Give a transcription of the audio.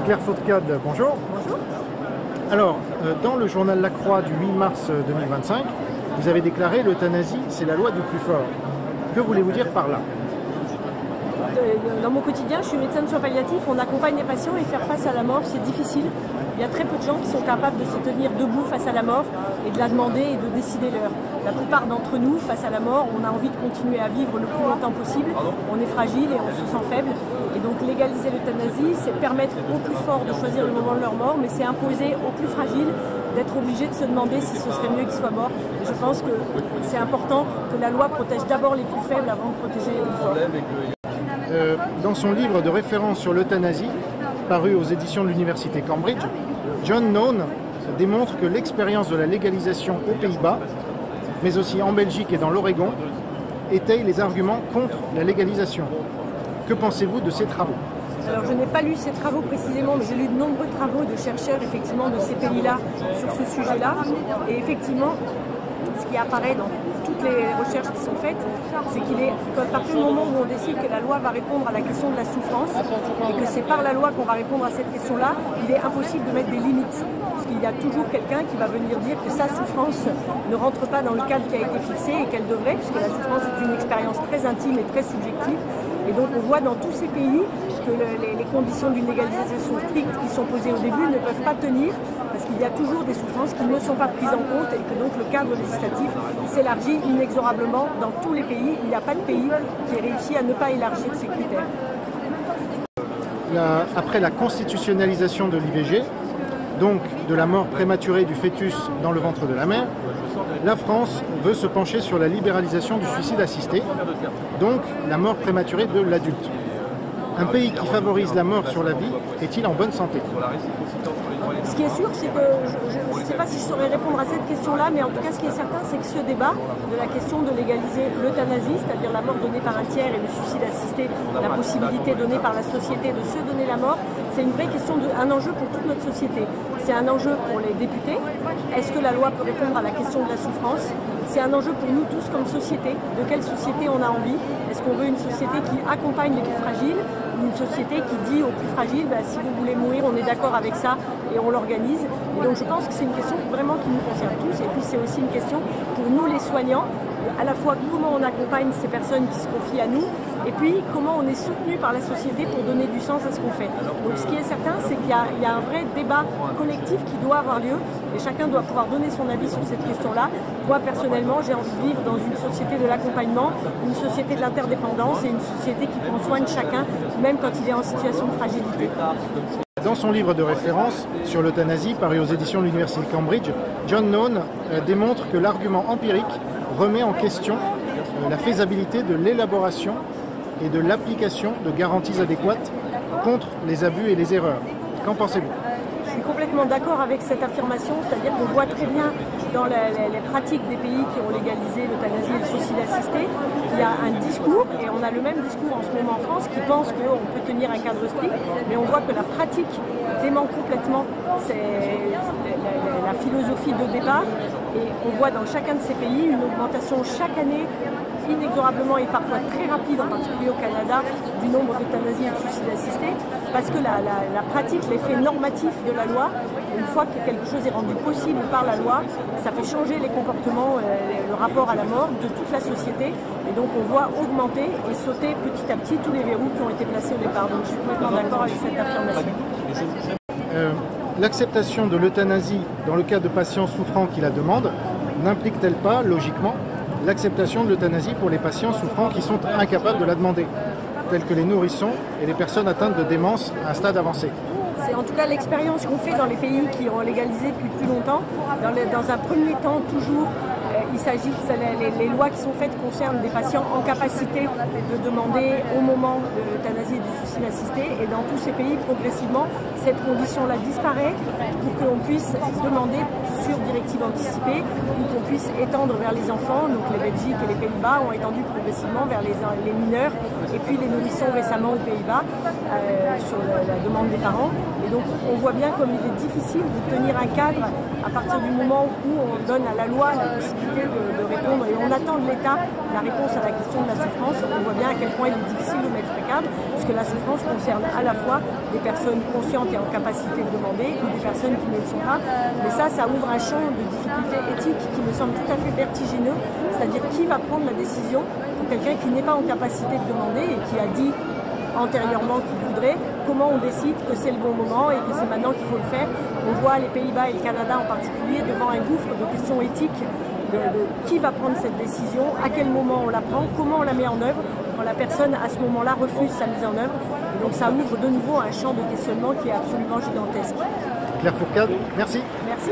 Claire Faucade, bonjour. Bonjour. Alors, dans le journal La Croix du 8 mars 2025, vous avez déclaré l'euthanasie, c'est la loi du plus fort. Que voulez-vous dire par là? Dans mon quotidien, je suis médecin de soins palliatifs, on accompagne les patients et faire face à la mort, c'est difficile. Il y a très peu de gens qui sont capables de se tenir debout face à la mort et de la demander et de décider l'heure. La plupart d'entre nous, face à la mort, on a envie de continuer à vivre le plus longtemps possible. On est fragile et on se sent faible. Et donc légaliser l'euthanasie, c'est permettre aux plus forts de choisir le moment de leur mort, mais c'est imposer aux plus fragiles d'être obligés de se demander si ce serait mieux qu'ils soient morts. Et je pense que c'est important que la loi protège d'abord les plus faibles avant de protéger les plus forts. Dans son livre de référence sur l'euthanasie, paru aux éditions de l'université Cambridge, John Noone démontre que l'expérience de la légalisation aux Pays-Bas, mais aussi en Belgique et dans l'Oregon, étaye les arguments contre la légalisation. Que pensez-vous de ces travaux? Alors je n'ai pas lu ces travaux précisément, mais j'ai lu de nombreux travaux de chercheurs effectivement de ces pays-là sur ce sujet-là. Et effectivement, ce qui apparaît dans toutes les recherches qui sont faites, c'est qu'il est, à partir du moment où on décide que la loi va répondre à la question de la souffrance, et que c'est par la loi qu'on va répondre à cette question-là, il est impossible de mettre des limites. Parce qu'il y a toujours quelqu'un qui va venir dire que sa souffrance ne rentre pas dans le cadre qui a été fixé et qu'elle devrait, puisque la souffrance est une expérience très intime et très subjective. Et donc on voit dans tous ces pays que les conditions d'une légalisation stricte qui sont posées au début ne peuvent pas tenir parce qu'il y a toujours des souffrances qui ne sont pas prises en compte et que donc le cadre législatif s'élargit inexorablement dans tous les pays. Il n'y a pas de pays qui ait réussi à ne pas élargir ces critères. Après la constitutionnalisation de l'IVG, donc de la mort prématurée du fœtus dans le ventre de la mère, la France veut se pencher sur la libéralisation du suicide assisté, donc la mort prématurée de l'adulte. Un pays qui favorise la mort sur la vie est-il en bonne santé? Ce qui est sûr, c'est que je ne sais pas si je saurais répondre à cette question-là, mais en tout cas, ce qui est certain, c'est que ce débat de la question de légaliser l'euthanasie, c'est-à-dire la mort donnée par un tiers et le suicide assisté, la possibilité donnée par la société de se donner la mort, c'est une vraie question, un enjeu pour toute notre société. C'est un enjeu pour les députés. Est-ce que la loi peut répondre à la question de la souffrance? C'est un enjeu pour nous tous comme société. De quelle société on a envie? Est-ce qu'on veut une société qui accompagne les plus fragiles? Une société qui dit aux plus fragiles, si vous voulez mourir, on est d'accord avec ça et on l'organise. Et donc je pense que c'est une question vraiment qui nous concerne tous. Et puis c'est aussi une question pour nous les soignants, à la fois comment on accompagne ces personnes qui se confient à nous, et puis comment on est soutenu par la société pour donner du sens à ce qu'on fait. Donc ce qui est certain, c'est qu'il y a un vrai débat collectif qui doit avoir lieu, et chacun doit pouvoir donner son avis sur cette question-là. Moi personnellement, j'ai envie de vivre dans une société de l'accompagnement, une société de l'interdépendance et une société qui prend soin de chacun, même quand il est en situation de fragilité. Dans son livre de référence sur l'euthanasie, paru aux éditions de l'université Cambridge, John Noone démontre que l'argument empirique remet en question la faisabilité de l'élaboration et de l'application de garanties adéquates contre les abus et les erreurs. Qu'en pensez-vous? Je suis complètement d'accord avec cette affirmation, c'est-à-dire qu'on voit très bien dans les pratiques des pays qui ont légalisé l'euthanasie et le suicide assisté qu'il y a un discours, et on a le même discours en ce moment en France, qui pense qu'on peut tenir un cadre strict, mais on voit que la pratique dément complètement la philosophie de départ, et on voit dans chacun de ces pays une augmentation chaque année inexorablement et parfois très rapide, en particulier au Canada, du nombre d'euthanasies et de suicides assistés, parce que la pratique, l'effet normatif de la loi, une fois que quelque chose est rendu possible par la loi, ça fait changer les comportements, le rapport à la mort de toute la société, et donc on voit augmenter et sauter petit à petit tous les verrous qui ont été placés au départ. Donc je suis complètement d'accord avec cette affirmation. L'acceptation de l'euthanasie dans le cas de patients souffrants qui la demandent n'implique-t-elle pas, logiquement, l'acceptation de l'euthanasie pour les patients souffrants qui sont incapables de la demander, tels que les nourrissons et les personnes atteintes de démence à un stade avancé? C'est en tout cas l'expérience qu'on fait dans les pays qui ont légalisé depuis plus longtemps. Dans un premier temps, toujours, il s'agit que les lois qui sont faites concernent des patients en capacité de demander au moment de l'euthanasie et du suicide assisté. Et dans tous ces pays, progressivement, cette condition-là disparaît pour qu'on puisse demander sur directive anticipée ou qu'on puisse étendre vers les enfants. Donc les Belgiques et les Pays-Bas ont étendu progressivement vers les mineurs et puis les nourrissons récemment aux Pays-Bas sur la demande des parents. Et donc on voit bien comme il est difficile de tenir un cadre à partir du moment où on donne à la loi la possibilité possibilité de répondre. Et on attend de l'État la réponse à la question de la souffrance. On voit bien à quel point il est difficile de mettre un cadre, puisque la souffrance concerne à la fois des personnes conscientes et en capacité de demander, ou des personnes qui ne le sont pas. Mais ça ouvre un champ de difficultés éthiques qui me semble tout à fait vertigineux, c'est-à-dire qui va prendre la décision pour quelqu'un qui n'est pas en capacité de demander et qui a dit antérieurement qu'il voudrait, comment on décide que c'est le bon moment et que c'est maintenant qu'il faut le faire. On voit les Pays-Bas et le Canada en particulier devant un gouffre de questions éthiques de qui va prendre cette décision, à quel moment on la prend, comment on la met en œuvre, quand la personne à ce moment-là refuse sa mise en œuvre. Et donc ça ouvre de nouveau un champ de questionnement qui est absolument gigantesque. Claire Fourcade, merci. Merci.